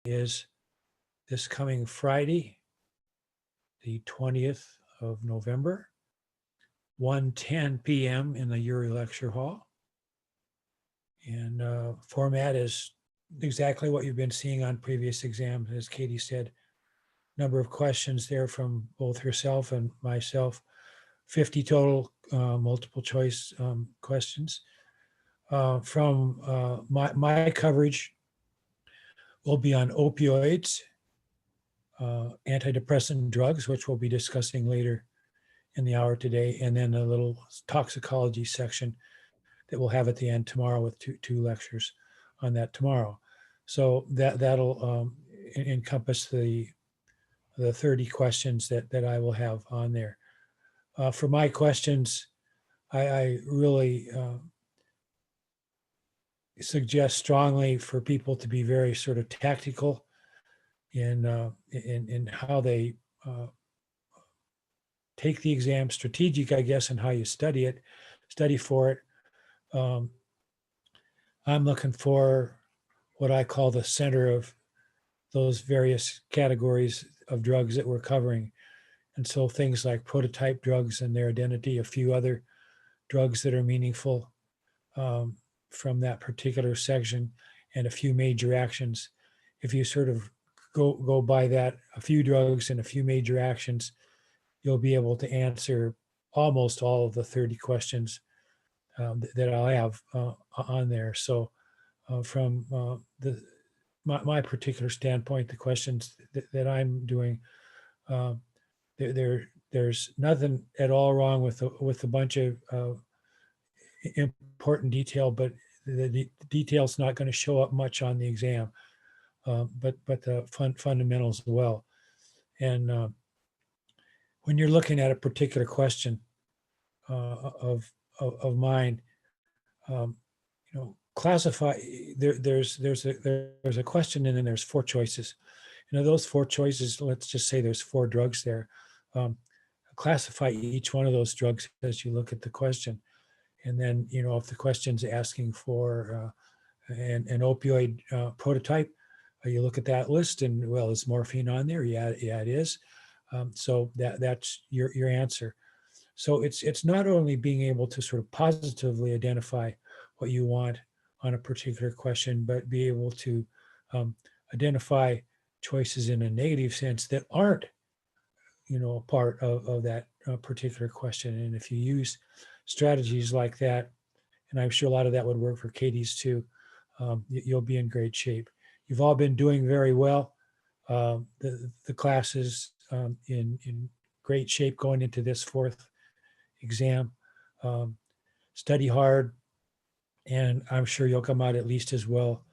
is this coming Friday, the 20th of November, 1:10 p.m. in the Urey Lecture Hall. And format is exactly what you've been seeing on previous exams. As Katie said, number of questions there from both herself and myself, 50 total multiple choice questions. From my coverage will be on opioids, antidepressant drugs, which we'll be discussing later in the hour today, and then a little toxicology section that we'll have at the end tomorrow with two lectures on that tomorrow. So that'll encompass the 30 questions that I will have on there. For my questions, I really suggest strongly for people to be very sort of tactical in how they take the exam, strategic, I guess, and how you study for it. I'm looking for what I call the center of those various categories of drugs that we're covering. And so things like prototype drugs and their identity, a few other drugs that are meaningful from that particular section, and a few major actions. If you sort of go by that, a few drugs and a few major actions, you'll be able to answer almost all of the 30 questions that I'll have on there. So from my particular standpoint, the questions that I'm doing, there's nothing at all wrong with a bunch of important detail, but the detail's not going to show up much on the exam, but the fundamentals as well. And when you're looking at a particular question of mine, classify. There's a question, and then there's four choices. Those four choices. Let's just say there's four drugs there. Classify each one of those drugs as you look at the question, and then if the question's asking for an opioid prototype, you look at that list, and well, is morphine on there? Yeah, it is. So that's your answer. So it's not only being able to sort of positively identify what you want on a particular question, but be able to identify choices in a negative sense that aren't, a part of that particular question. And if you use strategies like that, and I'm sure a lot of that would work for Katie's too, you'll be in great shape. You've all been doing very well. The class is in great shape going into this fourth exam. Study hard, and I'm sure you'll come out at least as well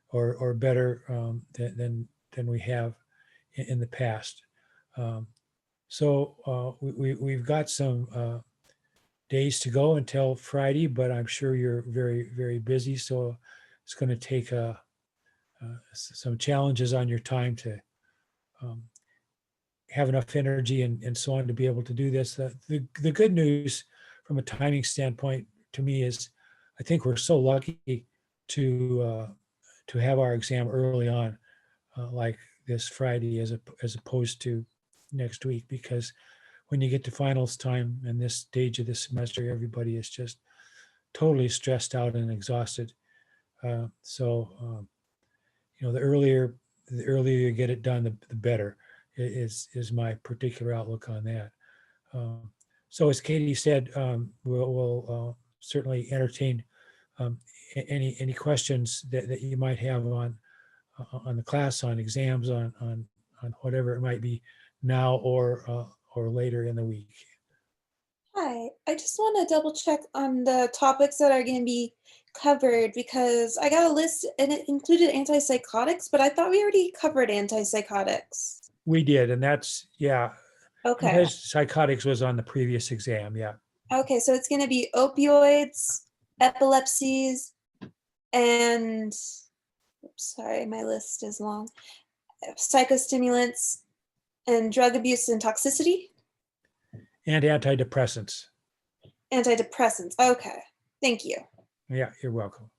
or better than we have in the past. So we've got some days to go until Friday, but I'm sure you're very, very busy. So it's going to take some challenges on your time to have enough energy and so on to be able to do this. The good news from a timing standpoint to me is I think we're so lucky to have our exam early on, like this Friday, as opposed to next week, because when you get to finals time and this stage of the semester, everybody is just totally stressed out and exhausted. So the earlier you get it done, the better is my particular outlook on that. So as Katie said, we'll certainly entertain any questions that you might have on the class, on exams, on whatever it might be now or later in the week. Hi, I just want to double check on the topics that are going to be covered because I got a list and it included antipsychotics, but I thought we already covered antipsychotics. We did, and that's, yeah. Okay. Antipsychotics was on the previous exam, yeah. Okay, so it's going to be opioids, epilepsies, and, sorry, my list is long, psychostimulants, and drug abuse and toxicity? And antidepressants. Antidepressants, okay. Thank you. Yeah, you're welcome.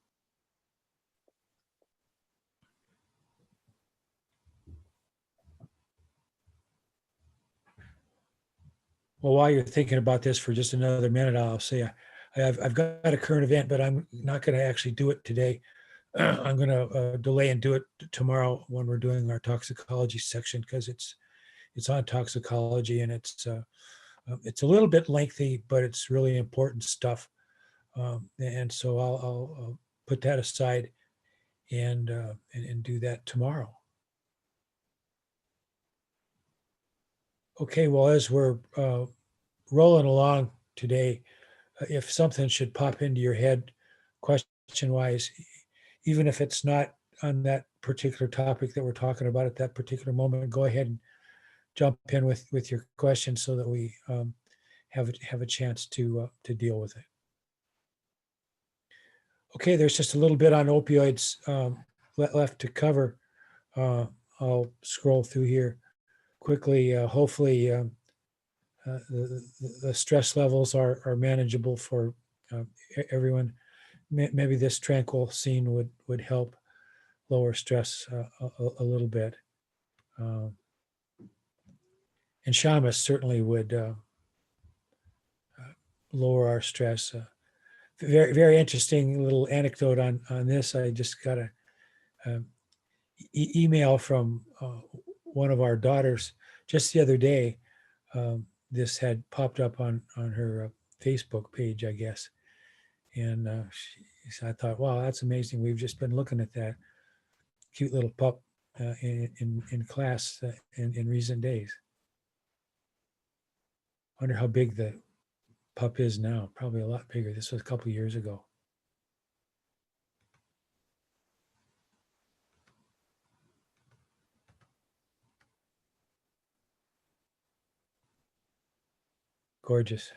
Well, while you're thinking about this for just another minute, I'll say I've got a current event, but I'm not going to actually do it today. I'm going to delay and do it tomorrow when we're doing our toxicology section, because it's on toxicology, and it's a little bit lengthy, but it's really important stuff. And so I'll put that aside and do that tomorrow. Okay, well, as we're rolling along today, if something should pop into your head question wise, even if it's not on that particular topic that we're talking about at that particular moment, go ahead and jump in with your question so that we have a chance to deal with it. Okay, there's just a little bit on opioids left to cover. I'll scroll through here quickly. Hopefully, the stress levels are manageable for everyone. Maybe this tranquil scene would help lower stress a little bit. And shamas certainly would lower our stress. Very, very interesting little anecdote on this. I just got a email from one of our daughters just the other day. This had popped up on her Facebook page, I guess. And I thought, wow, that's amazing. We've just been looking at that cute little pup in class in recent days. Wonder how big the pup is now. Probably a lot bigger. This was a couple years ago. Gorgeous.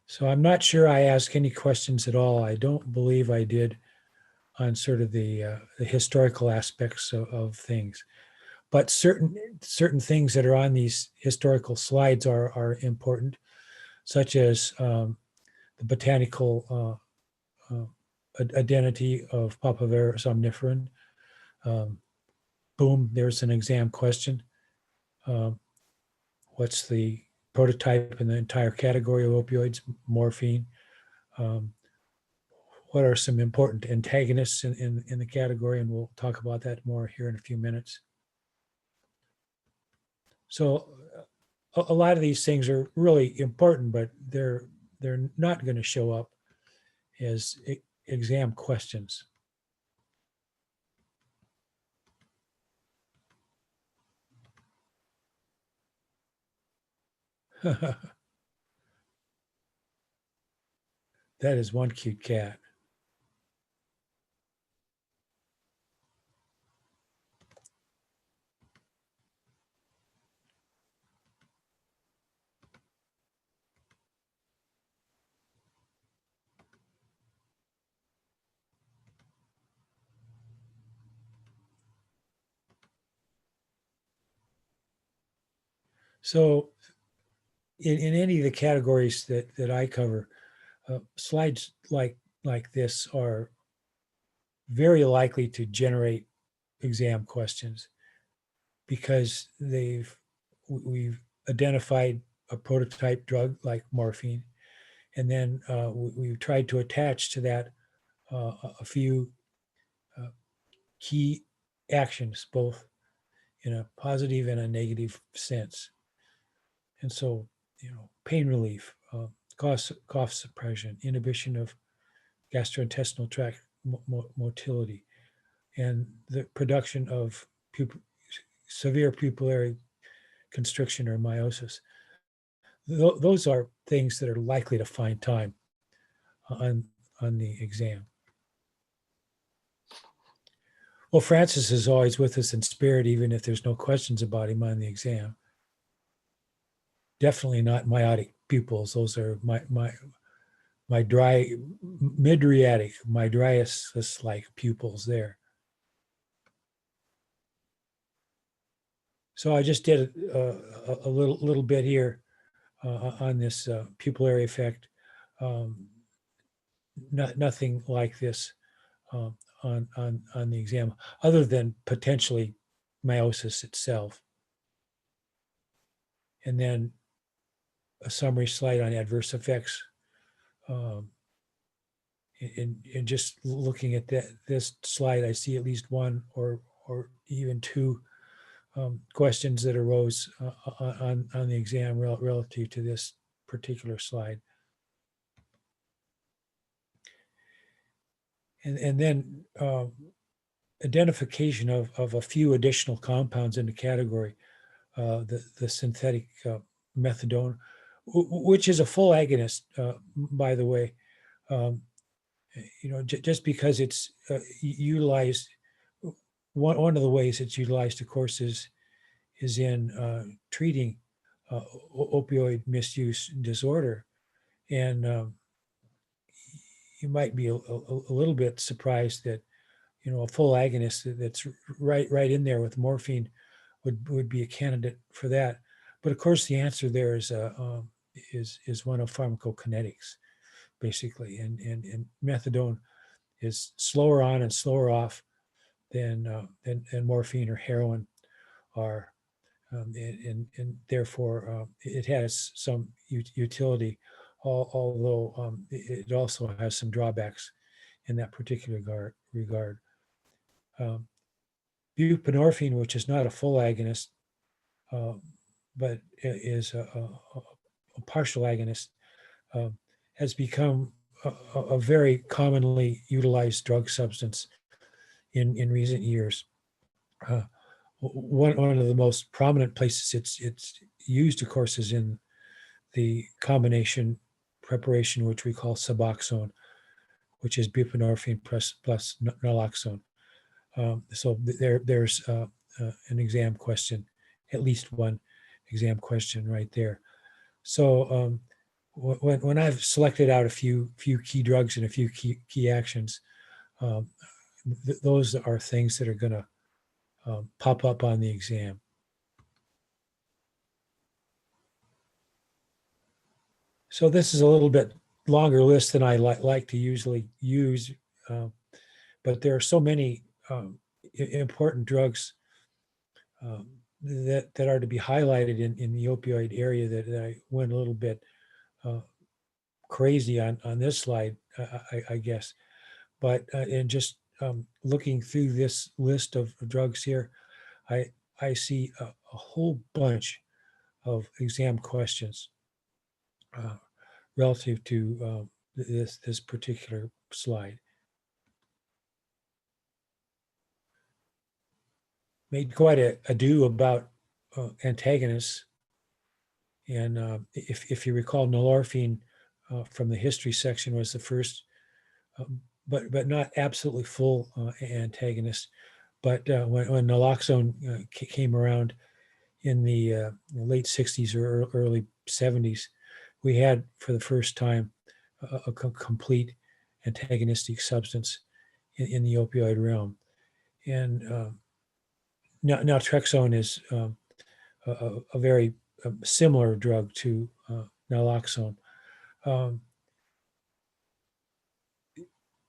So I'm not sure I asked any questions at all. I don't believe I did on sort of the historical aspects of things. But certain things that are on these historical slides are important, such as the botanical identity of Papaver somniferum. Boom, there's an exam question. What's the prototype in the entire category of opioids? Morphine. What are some important antagonists in the category? And we'll talk about that more here in a few minutes. So a lot of these things are really important, but they're not going to show up as exam questions. That is one cute cat. So in any of the categories that I cover, slides like this are very likely to generate exam questions because we've identified a prototype drug like morphine, and then we've tried to attach to that a few key actions, both in a positive and a negative sense. And so, pain relief, cough suppression, inhibition of gastrointestinal tract motility, and the production of severe pupillary constriction or meiosis. Those are things that are likely to find time on the exam. Well, Francis is always with us in spirit, even if there's no questions about him on the exam. Definitely not meiotic pupils. Those are my dry mydriatic, mydriasis-like pupils there. So I just did a little bit here on this pupillary effect. nothing like this on the exam, other than potentially meiosis itself. And then a summary slide on adverse effects. Um, in just looking at this slide, I see at least one or even two questions that arose on the exam relative to this particular slide. And then identification of a few additional compounds in the category, the synthetic methadone, which is a full agonist, by the way. Um, just because it's utilized, one of the ways it's utilized, of course, is in treating opioid misuse disorder. And you might be a little bit surprised that, a full agonist that's right in there with morphine would be a candidate for that. But of course, the answer there is one of pharmacokinetics, basically, and methadone is slower on and slower off than morphine or heroin are, and therefore it has some utility, although it also has some drawbacks in that particular regard. Buprenorphine, which is not a full agonist, but is a partial agonist, has become a very commonly utilized drug substance in recent years. One of the most prominent places it's used, of course, is in the combination preparation, which we call Suboxone, which is buprenorphine plus naloxone. So there's an exam question, at least one exam question right there. So when I've selected out a few key drugs and a few key actions, those are things that are going to pop up on the exam. So this is a little bit longer list than I like to usually use, but there are so many important drugs that are to be highlighted in the opioid area that I went a little bit crazy on this slide, I guess. But in just looking through this list of drugs here, I see a whole bunch of exam questions relative to this particular slide. Made quite a ado about antagonists, and if you recall, nalorphine from the history section was the first, but not absolutely full antagonist. But when naloxone came around in the late 60s or early 70s, we had for the first time a complete antagonistic substance in the opioid realm. And naltrexone is a very similar drug to naloxone.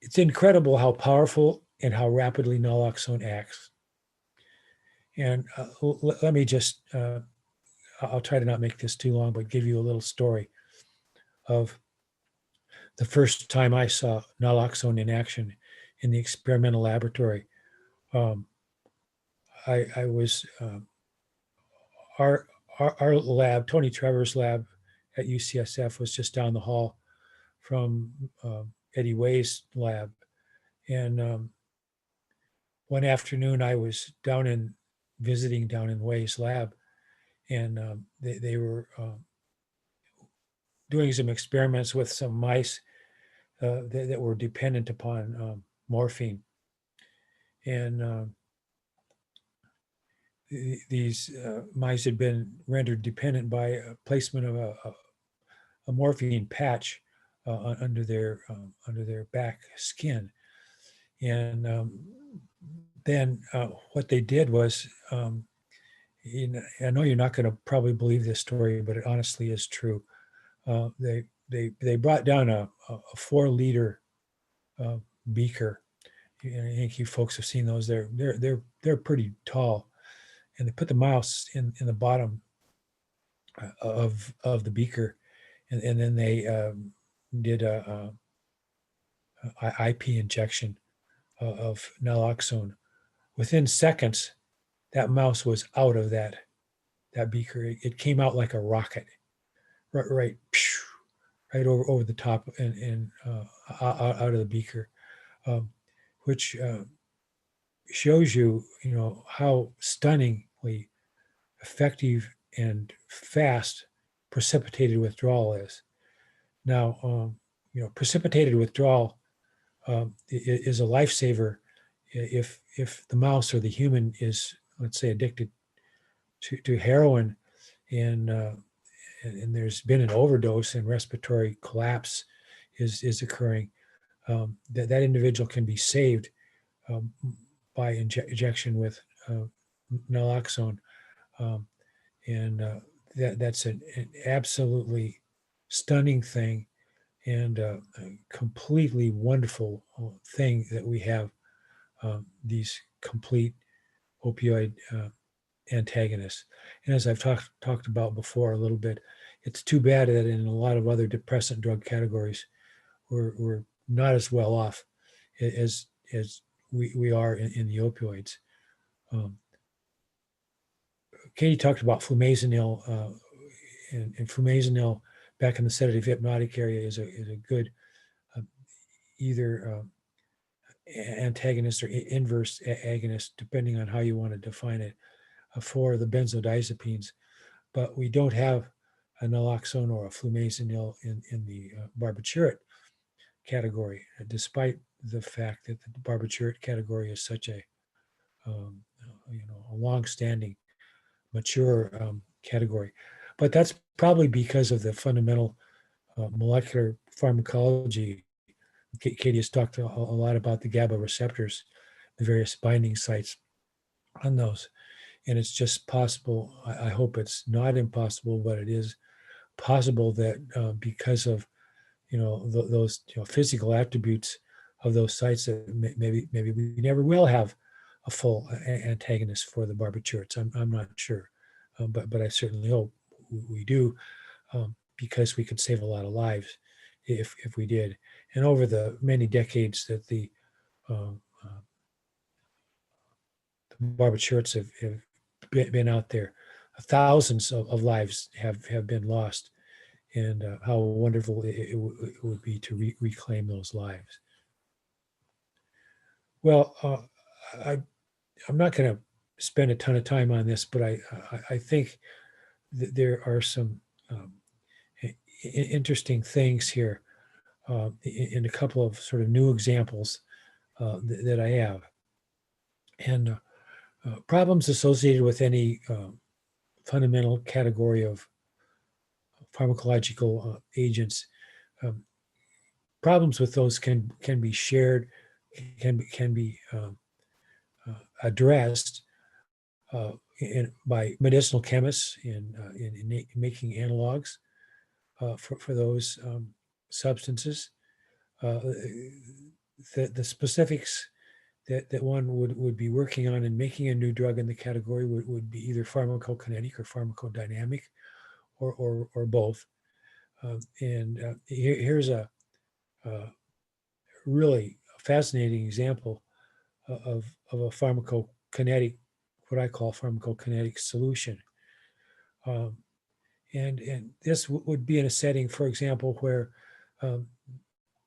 It's incredible how powerful and how rapidly naloxone acts. And let me just, I'll try to not make this too long, but give you a little story of the first time I saw naloxone in action in the experimental laboratory. I was, our lab, Tony Trevor's lab at UCSF, was just down the hall from Eddie Way's lab. And one afternoon I was visiting down in Way's lab, and they were doing some experiments with some mice that were dependent upon morphine. And these mice had been rendered dependent by placement of a morphine patch under their back skin. And then what they did was, I know you're not going to probably believe this story, but it honestly is true. They brought down a 4-liter beaker. I think you folks have seen those. They're pretty tall, and they put the mouse in the bottom of the beaker, and then they did a IP injection of naloxone. Within seconds, that mouse was out of that beaker. It came out like a rocket, right, right over the top and out of the beaker, um, which shows you, how stunningly effective and fast precipitated withdrawal is. Now, precipitated withdrawal is a lifesaver if the mouse or the human is, let's say, addicted to heroin, and and there's been an overdose and respiratory collapse is occurring. That individual can be saved um, by injection with naloxone, um, and that's an absolutely stunning thing, and a completely wonderful thing that we have these complete opioid antagonists. And as I've talked about before a little bit, it's too bad that in a lot of other depressant drug categories, we're not as well off as we are in the opioids. Um, Katie talked about flumazenil, and flumazenil back in the sedative hypnotic area is a good uh, either antagonist or inverse agonist, depending on how you want to define it, for the benzodiazepines. But we don't have a naloxone or a flumazenil in the barbiturate category, despite the fact that the barbiturate category is such a long-standing, mature category. But that's probably because of the fundamental molecular pharmacology. Katie has talked a lot about the GABA receptors, the various binding sites on those. And it's just possible, I hope it's not impossible, but it is possible that because of those physical attributes of those sites, that maybe we never will have a full antagonist for the barbiturates. I'm not sure, but I certainly hope we do, because we could save a lot of lives if we did. And over the many decades that the barbiturates have been out there, thousands of lives have been lost, and how wonderful it would be to reclaim those lives. Well, I'm not going to spend a ton of time on this, but I think that there are some interesting things here in a couple of sort of new examples that I have. And problems associated with any fundamental category of pharmacological agents, um, problems with those can be shared, can be addressed by medicinal chemists in making analogs for those substances. The specifics that one would be working on in making a new drug in the category would be either pharmacokinetic or pharmacodynamic, or both. And here's a really fascinating example of a pharmacokinetic, what I call pharmacokinetic solution. And this would be in a setting, for example, where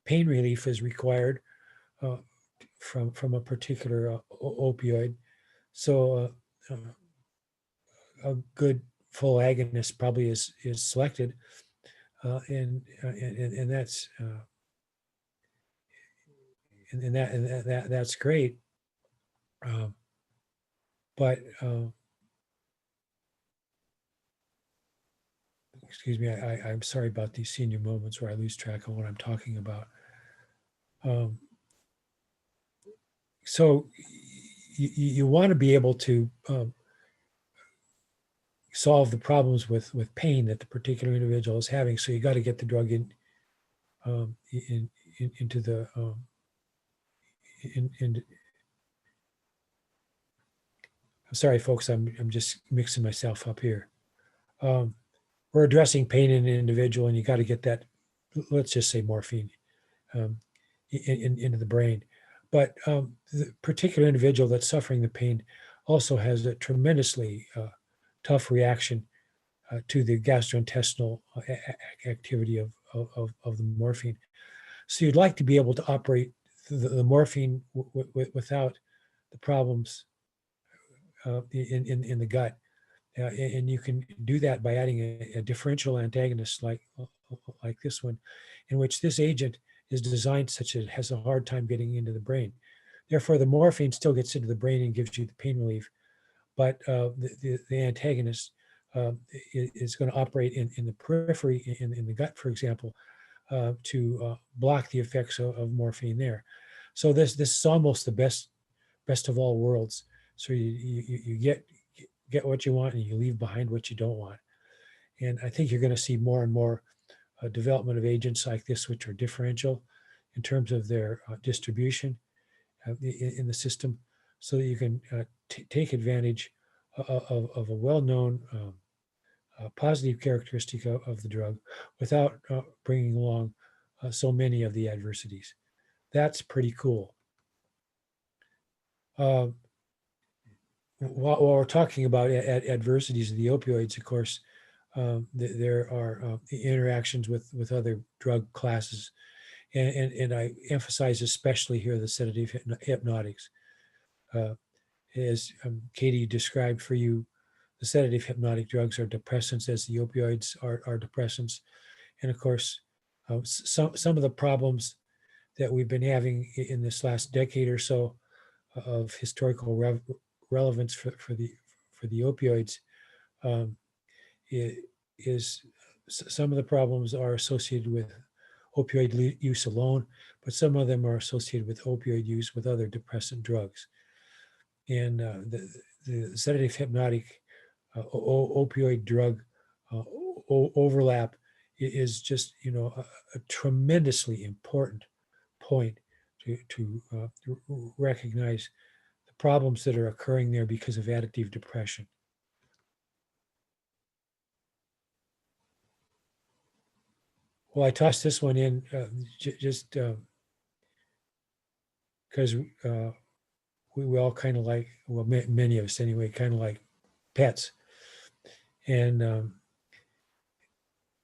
pain relief is required from a particular opioid. So a good full agonist probably is selected, and that's that's great. But excuse me, I'm sorry about these senior moments where I lose track of what I'm talking about. So you want to be able to solve the problems with pain that the particular individual is having. So you got to get the drug into the I'm sorry, folks, I'm just mixing myself up here. We're addressing pain in an individual, and you got to get that, let's just say morphine, um, into the brain. But the particular individual that's suffering the pain also has a tremendously tough reaction to the gastrointestinal activity of the morphine. So you'd like to be able to operate the morphine without the problems in the gut. And you can do that by adding a differential antagonist like this one, in which this agent is designed such that it has a hard time getting into the brain. Therefore, the morphine still gets into the brain and gives you the pain relief, but the antagonist is going to operate in the periphery, in the gut, for example, to block the effects of morphine there. So this is almost the best of all worlds. So you get what you want and you leave behind what you don't want. And I think you're going to see more and more development of agents like this, which are differential in terms of their distribution in the system, so that you can take advantage of a well-known positive characteristic of the drug without bringing along so many of the adversities. That's pretty cool. While we're talking about adversities of the opioids, of course, there are interactions with other drug classes. And I emphasize especially here the sedative hypnotics. As Katie described for you, the sedative hypnotic drugs are depressants, as the opioids are depressants. And of course, some of the problems that we've been having in this last decade or so of historical relevance for the opioids um, is some of the problems are associated with opioid use alone, but some of them are associated with opioid use with other depressant drugs. And the sedative hypnotic opioid drug overlap is just, a tremendously important point to recognize the problems that are occurring there because of additive depression. Well, I tossed this one in just because we all kind of like, well, many of us anyway, kind of like pets. And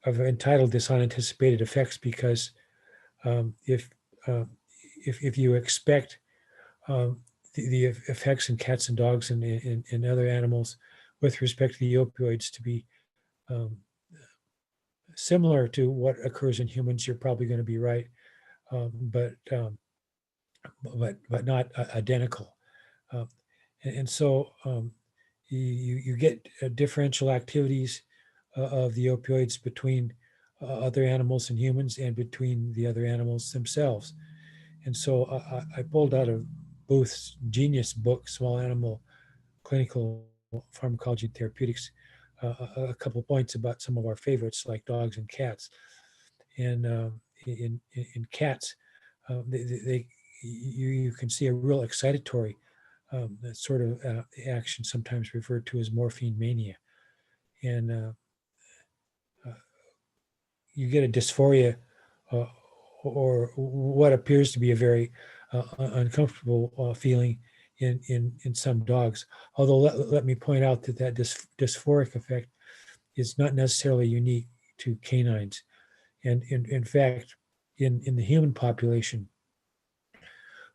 I've entitled this "Unanticipated Effects" because if you expect the effects in cats and dogs and other animals with respect to the opioids to be um, similar to what occurs in humans, you're probably going to be right, but not identical. Um, and so you get differential activities of the opioids between other animals and humans, and between the other animals themselves. And so I pulled out of Booth's genius book, Small Animal Clinical Pharmacology and Therapeutics, a couple of points about some of our favorites like dogs and cats. And in cats, you can see a real excitatory that sort of action, sometimes referred to as morphine mania. And you get a dysphoria uh, or what appears to be a very uncomfortable feeling in some dogs. Although let me point out that dysphoric effect is not necessarily unique to canines. And in fact, in the human population,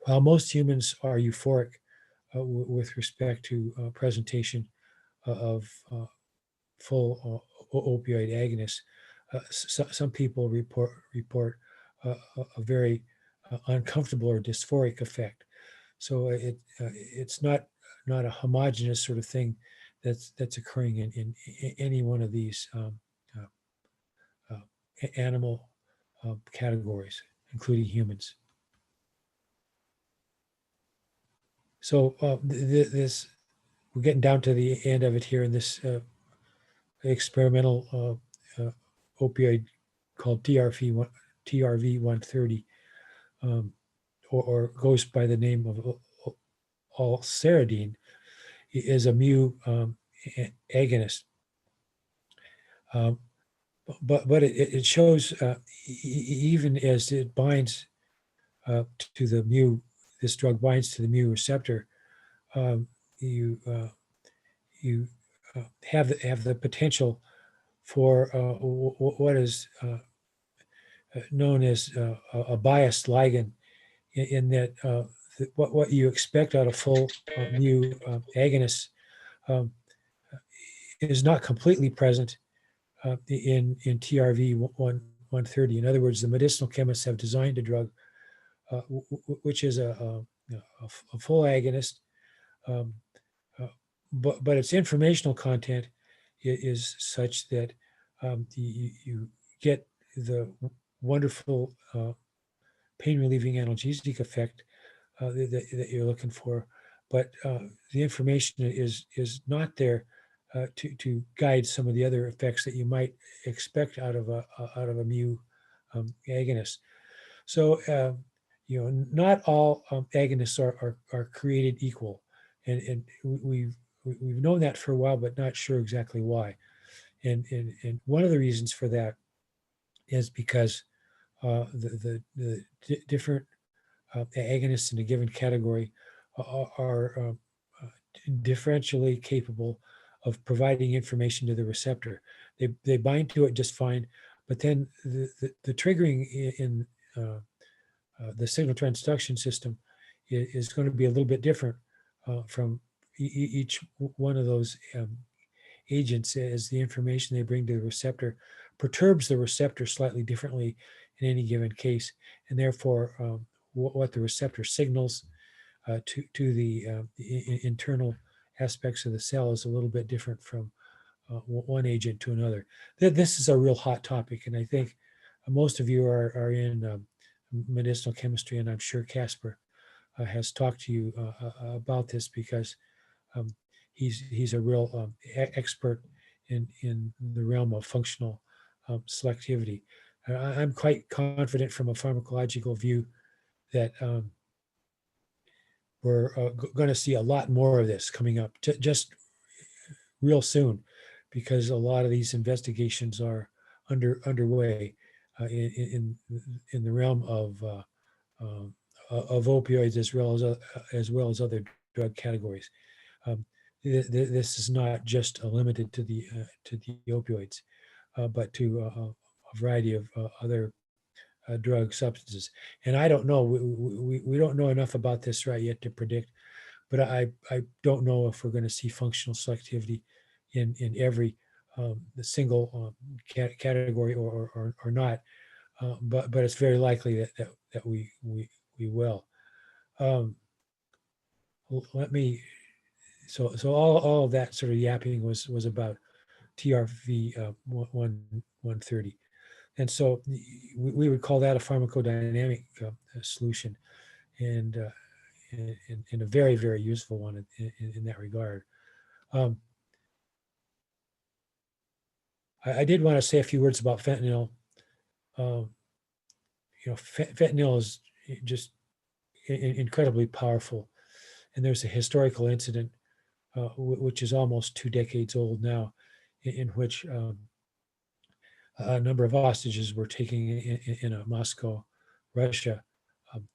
while most humans are euphoric with respect to presentation of full opioid agonists, some people report a very uncomfortable or dysphoric effect. So it's not a homogeneous sort of thing that's occurring in any one of these animal categories, including humans. So this we're getting down to the end of it here in this experimental opioid called TRV 130, or goes by the name of ulceridine, is a mu agonist. Um, but it shows even as it binds to the mu, this drug binds to the mu receptor, um, you you have the potential for what is known as a biased ligand, in that what you expect out of full mu agonists um, is not completely present in TRV 130. In other words, the medicinal chemists have designed a drug which is a full agonist, um, uh, but its informational content is such that you get the wonderful pain relieving analgesic effect that you're looking for, but the information is not there to guide some of the other effects that you might expect out of a mu agonist. So not all agonists are created equal, and we've known that for a while, but not sure exactly why. And one of the reasons for that is because the different agonists in a given category are differentially capable of providing information to the receptor. They bind to it just fine, but then the triggering in the signal transduction system is going to be a little bit different from each one of those agents, as the information they bring to the receptor perturbs the receptor slightly differently in any given case, and therefore what the receptor signals to the internal aspects of the cell is a little bit different from one agent to another. This is a real hot topic, and I think most of you are in medicinal chemistry, and I'm sure Casper has talked to you about this, because um, he's a real expert in the realm of functional selectivity. I'm quite confident from a pharmacological view that we're going to see a lot more of this coming up just real soon, because a lot of these investigations are underway in the realm of opioids, as well as other drug categories. Um, this is not just limited to the opioids, but to a variety of other drug substances. And I don't know, we don't know enough about this right yet to predict, but I don't know if we're going to see functional selectivity in every the single category or not. But it's very likely that we will. Um, Let me. So all of that sort of yapping was about TRV 130, and so we would call that a pharmacodynamic solution, and and a very useful one in that regard. Um, I did want to say a few words about fentanyl. Um, fentanyl is just incredibly powerful, and there's a historical incident which is almost 2 decades old now, in which a number of hostages were taken in a Moscow, Russia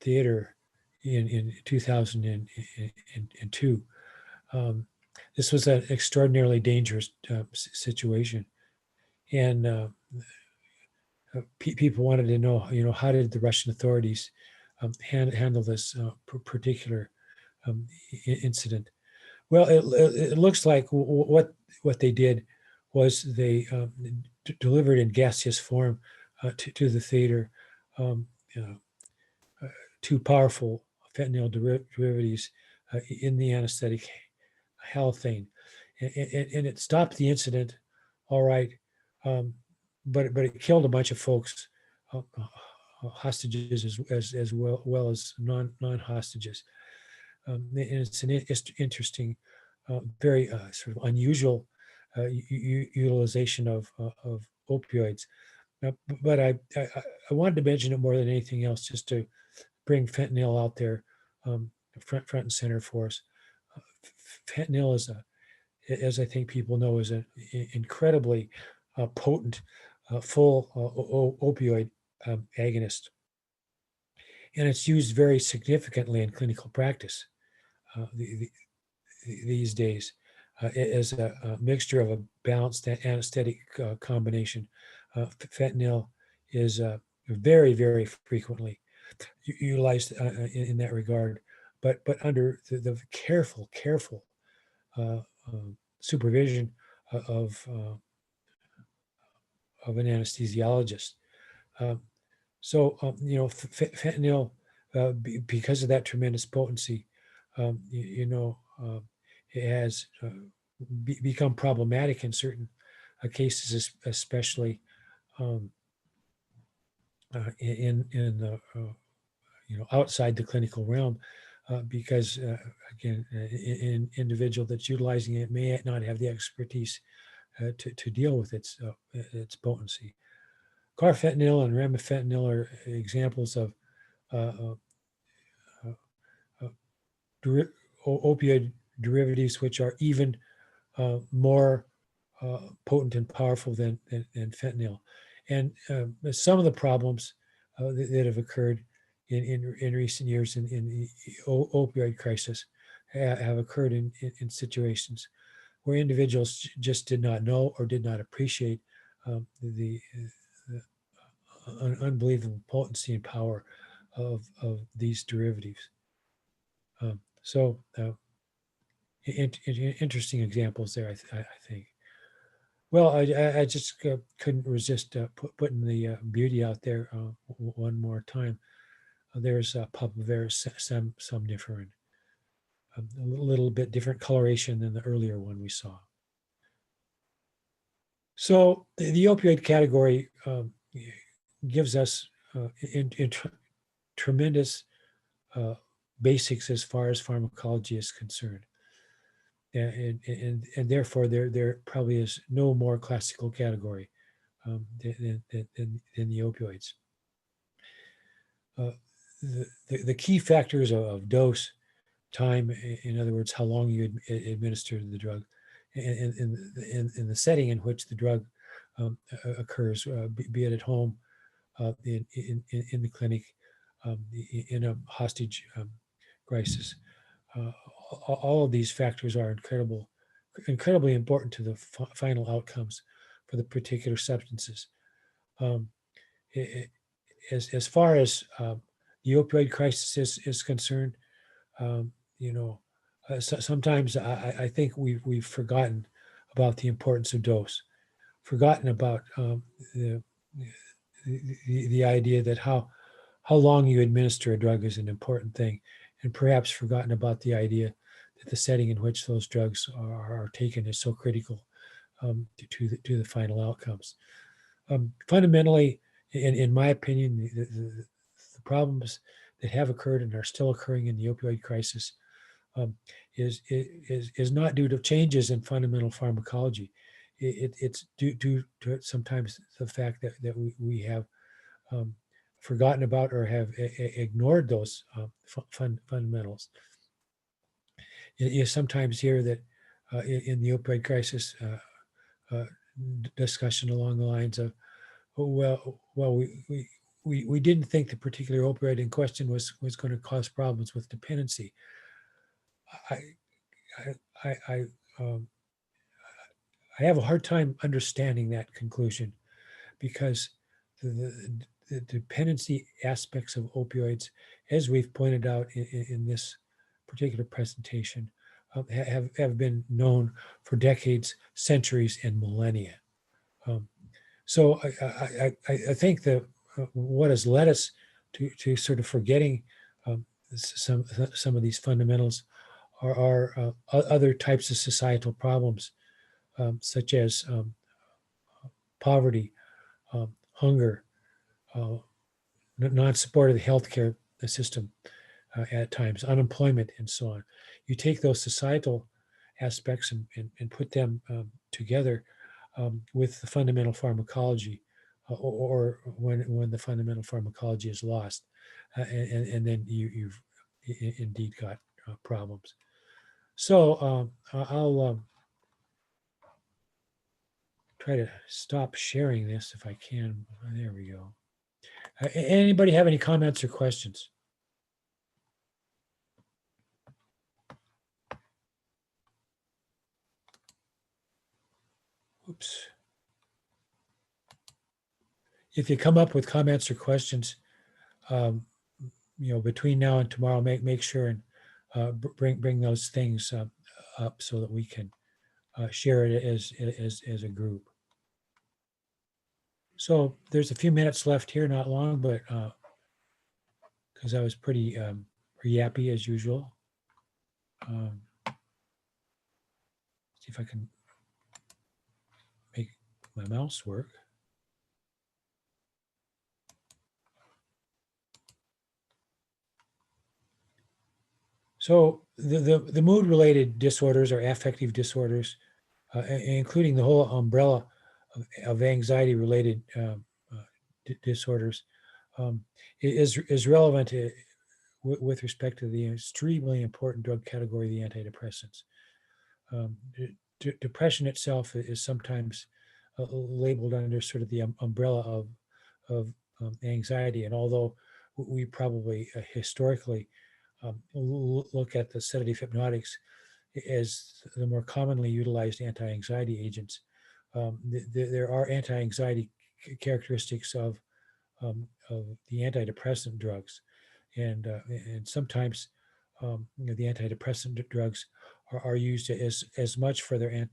theater in 2002. This was an extraordinarily dangerous situation, and people wanted to know, how did the Russian authorities handle this particular incident? Well, it looks like what they did was they delivered in gaseous form to the theater um, uh, two powerful fentanyl derivatives in the anesthetic halothane, and it stopped the incident, all right, um, but it killed a bunch of folks, hostages as well as non hostages. And it's an interesting, very sort of unusual utilization of opioids. But I wanted to mention it more than anything else, just to bring fentanyl out there front and center for us. Fentanyl is as I think people know, is an incredibly potent, full opioid agonist, and it's used very significantly in clinical practice these days as a mixture of a balanced anesthetic combination. Fentanyl is very, very frequently utilized in that regard, but under the careful uh, supervision of an anesthesiologist. Um, fentanyl, because of that tremendous potency, it has become problematic in certain cases, especially um, in the outside the clinical realm, because again, an individual that's utilizing it may not have the expertise to deal with its potency. Carfentanil and remifentanil are examples of uh, uh, uh, opioid derivatives which are even more potent and powerful than fentanyl. And some of the problems that have occurred in recent years in the opioid crisis have occurred in situations where individuals just did not know or did not appreciate the unbelievable potency and power of these derivatives. So interesting examples there, I think. Well, I just couldn't resist putting the beauty out there one more time. There's Papaver somniferin, a little bit different coloration than the earlier one we saw. So the opioid category gives us tremendous basics as far as pharmacology is concerned. And therefore, there probably is no more classical category than the opioids. The key factors of dose, time, in other words, how long you administer the drug, and in the setting in which the drug occurs, be it at home, in the clinic, in a hostage crisis. All of these factors are incredibly important to the final outcomes for the particular substances. Um, as far as the opioid crisis is concerned, um, sometimes I think we've forgotten about the importance of dose, forgotten about the idea that how long you administer a drug is an important thing, and perhaps forgotten about the idea that the setting in which those drugs are taken is so critical to the final outcomes. Fundamentally, in my opinion, the problems that have occurred and are still occurring in the opioid crisis is not due to changes in fundamental pharmacology. It's due to sometimes the fact that we have forgotten about or have ignored those fundamentals. You sometimes hear that in the opioid crisis discussion along the lines of, oh, well, we didn't think the particular opioid in question was going to cause problems with dependency. I I I, um, I have a hard time understanding that conclusion, because the dependency aspects of opioids, as we've pointed out in this particular presentation, have been known for decades, centuries, and millennia. Um, so I think that what has led us to sort of forgetting um, some of these fundamentals are other types of societal problems, such as poverty, hunger, non-support of the healthcare system at times, unemployment, and so on. You take those societal aspects and put them together with the fundamental pharmacology, or when the fundamental pharmacology is lost, and then you've indeed got problems. So I'll try to stop sharing this if I can. There we go. Anybody have any comments or questions? Oops. If you come up with comments or questions, um, between now and tomorrow, make sure and bring those things up so that we can share it as a group. So there's a few minutes left here, not long, but because I was pretty yappy as usual. See if I can make my mouse work. So the mood-related disorders or affective disorders, including the whole umbrella of anxiety-related disorders, is relevant with respect to the extremely important drug category, the antidepressants. Depression itself is sometimes labeled under sort of the umbrella of anxiety, and although we probably historically look at the sedative hypnotics as the more commonly utilized anti-anxiety agents, there are anti-anxiety characteristics of the antidepressant drugs, and sometimes the antidepressant drugs are used as much for their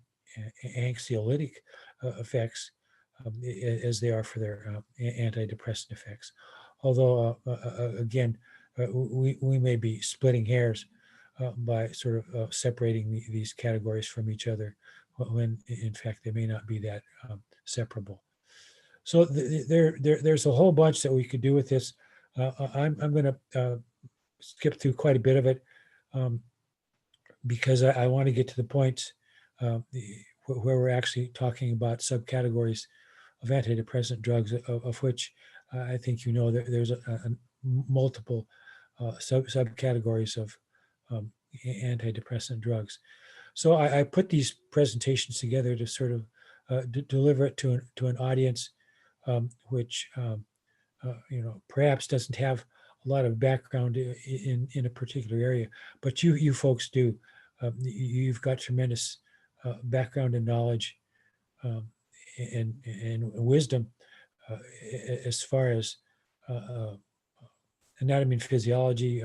anxiolytic effects as they are for their antidepressant effects. Although again, we may be splitting hairs by sort of separating these categories from each other, when in fact they may not be that separable. So there's a whole bunch that we could do with this. I'm going to skip through quite a bit of it um, because I want to get to the points where we're actually talking about subcategories of antidepressant drugs, of which I think that there's a multiple subcategories of um, antidepressant drugs. So I put these presentations together to sort of deliver it to an audience which perhaps doesn't have a lot of background in a particular area, but you folks do. You've got tremendous background and knowledge and wisdom uh, as far as uh, uh, anatomy and physiology,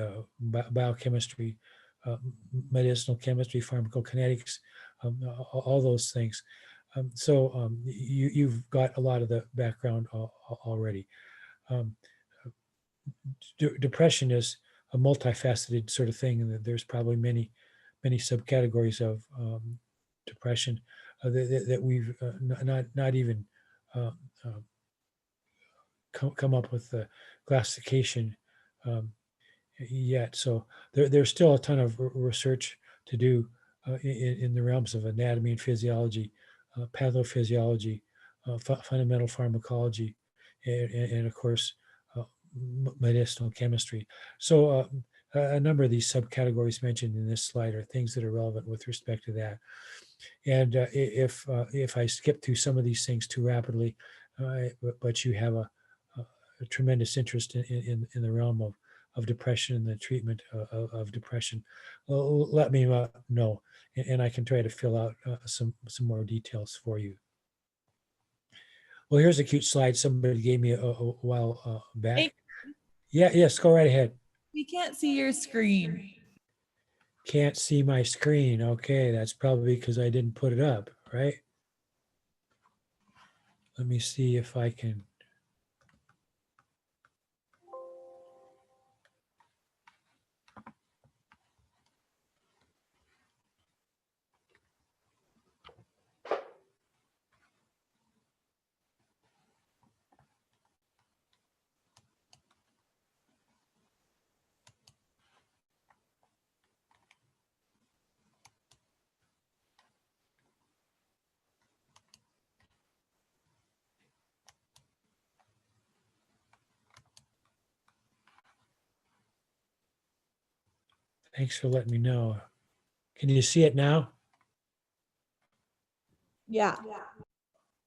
biochemistry, medicinal chemistry, pharmacokinetics, all those things. So you've got a lot of the background already. Um, Depression is a multifaceted sort of thing, and there's probably many subcategories of depression that we've not even uh, uh, come up with the classification um, yet. So there's still a ton of research to do in the realms of anatomy and physiology, pathophysiology, fundamental pharmacology, and of course, medicinal chemistry. So a number of these subcategories mentioned in this slide are things that are relevant with respect to that. And if I skip through some of these things too rapidly, but you have a tremendous interest in the realm of depression and the treatment of depression, let me know, and I can try to fill out some more details for you. Well, here's a cute slide somebody gave me a while back. Hey, Yes, go right ahead. we can't see your screen. Can't see my screen. Okay, that's probably because I didn't put it up, right? Let me see if I can. Thanks for letting me know. Can you see it now? Yeah.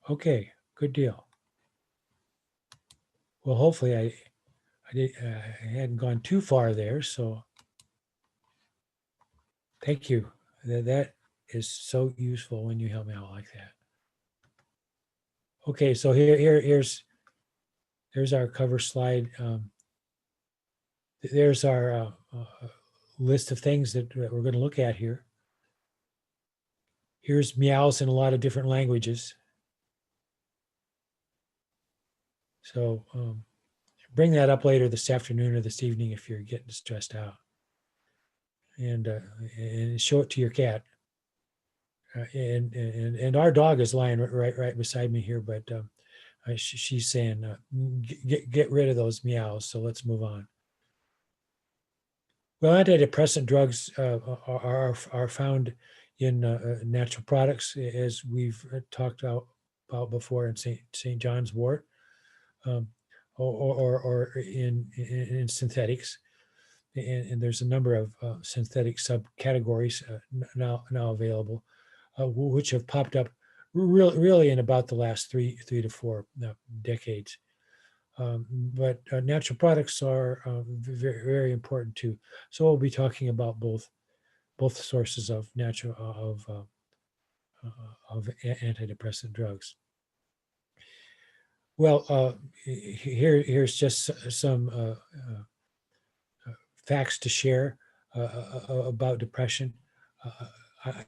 Okay, good deal. Well, hopefully I hadn't gone too far there, so thank you. That is so useful when you help me out like that. Okay, so here's our cover slide. There's our list of things that we're going to look at here. Here's meows in a lot of different languages. So bring that up later this afternoon or this evening if you're getting stressed out, and show it to your cat. And our dog is lying right beside me here, but she's saying get rid of those meows. So let's move on. Well, antidepressant drugs are found in natural products, as we've talked about before in St. John's Wort, or in synthetics. And there's a number of synthetic subcategories now available, which have popped up really in about the last three to four decades. But natural products are very important too. So we'll be talking about both sources of natural of antidepressant drugs. Well, here's just some facts to share about depression.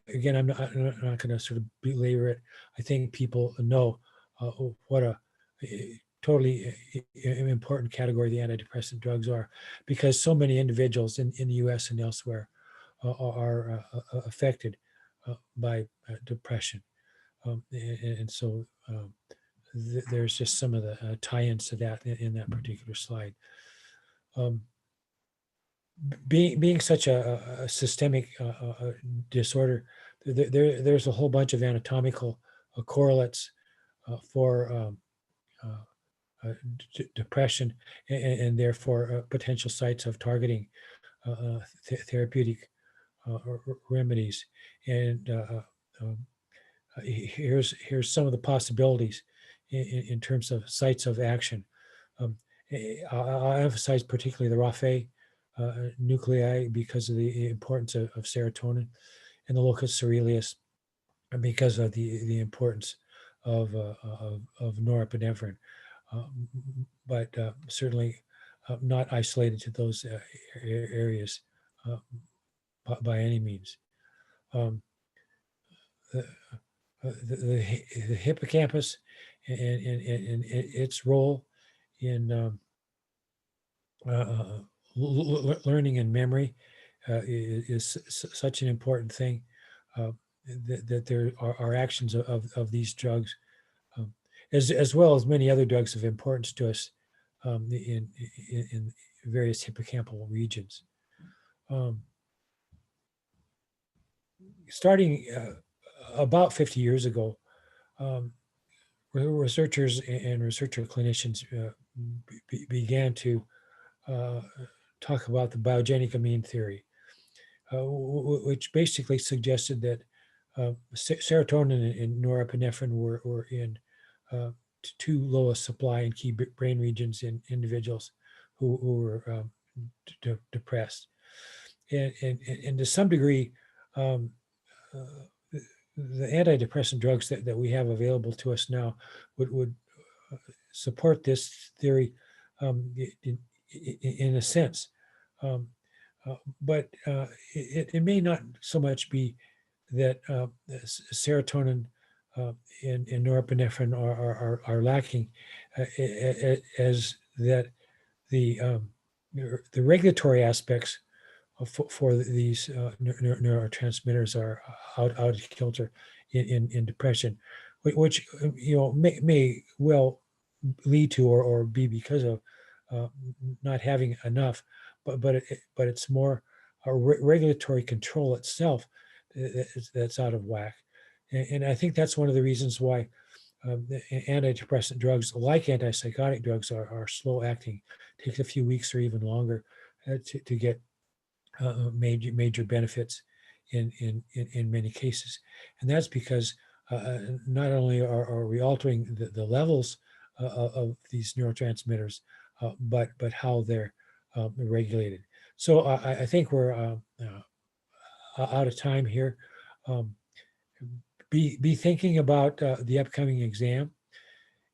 Again, I'm not going to sort of belabor it. I think people know what a totally important category the antidepressant drugs are, because so many individuals in the U.S. and elsewhere are affected by depression. And so there's just some of the tie-ins to that in that particular slide. Being such a systemic disorder, there's a whole bunch of anatomical correlates for depression, and therefore potential sites of targeting therapeutic remedies. And here's some of the possibilities in terms of sites of action. I'll emphasize particularly the Raphe nuclei because of the importance of serotonin, and the locus coeruleus because of the importance of norepinephrine, but certainly not isolated to those areas by any means. The, the hippocampus and its role in learning and memory is such an important thing, that there are actions of these drugs, as well as many other drugs of importance to us in various hippocampal regions. Starting about 50 years ago, researchers and researcher clinicians began to talk about the biogenic amine theory, which basically suggested that serotonin and norepinephrine were in too low a supply in key brain regions in individuals who were depressed. And to some degree, the antidepressant drugs that we have available to us now would support this theory in a sense. But it may not so much be that serotonin and norepinephrine are lacking, as that the regulatory aspects for these neurotransmitters are out of kilter in depression, which may well lead to or be because of not having enough, but it's more a regulatory control itself that's out of whack. And I think that's one of the reasons why antidepressant drugs, like antipsychotic drugs, are slow acting. It takes a few weeks or even longer to get major benefits in many cases. And that's because not only are we altering the levels of these neurotransmitters, but how they're regulated. So I think we're out of time here. Um, be thinking about the upcoming exam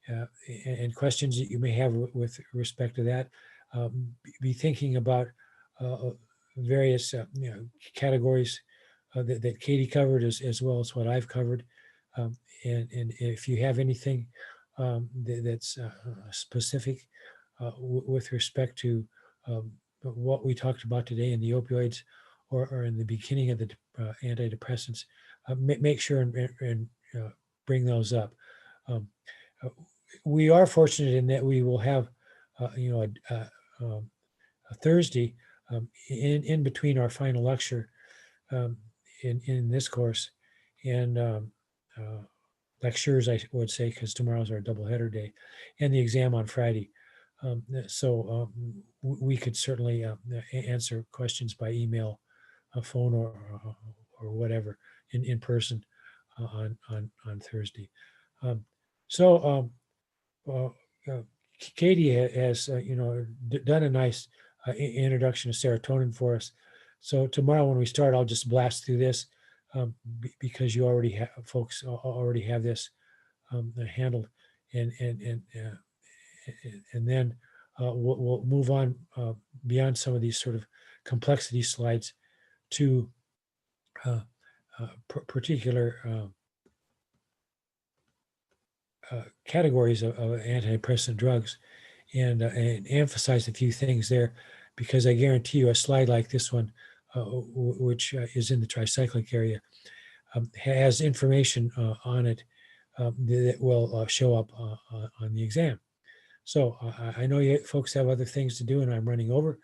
and questions that you may have with respect to that. Be thinking about various categories that Katie covered as well as what I've covered. And if you have anything that's specific with respect to what we talked about today in the opioids or in the beginning of the antidepressants, make sure and bring those up. Um, uh, we are fortunate in that we will have, a Thursday in between our final lecture in this course and lectures, I would say, because tomorrow's our doubleheader day, and the exam on Friday. So we could certainly answer questions by email, phone, or whatever in person on Thursday. So uh, Katie has done a nice introduction to serotonin for us. So tomorrow when we start, I'll just blast through this because you already have folks already have this handled, and then we'll move on beyond some of these sort of complexity slides to particular categories of antidepressant drugs and emphasize a few things there, because I guarantee you a slide like this one, which is in the tricyclic area, has information on it that will show up on the exam. So I know you folks have other things to do and I'm running over,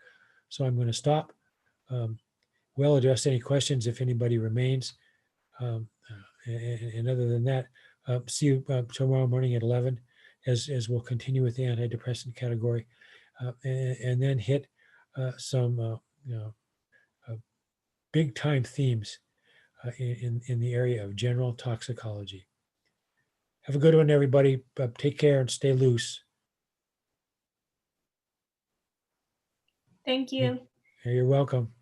so I'm going to stop. We'll address any questions if anybody remains. And other than that, see you tomorrow morning at 11 as we'll continue with the antidepressant category and then hit some big time themes in the area of general toxicology. Have a good one, everybody. Take care and stay loose. Thank you. You're welcome.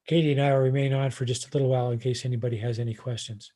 Katie and I will remain on for just a little while in case anybody has any questions.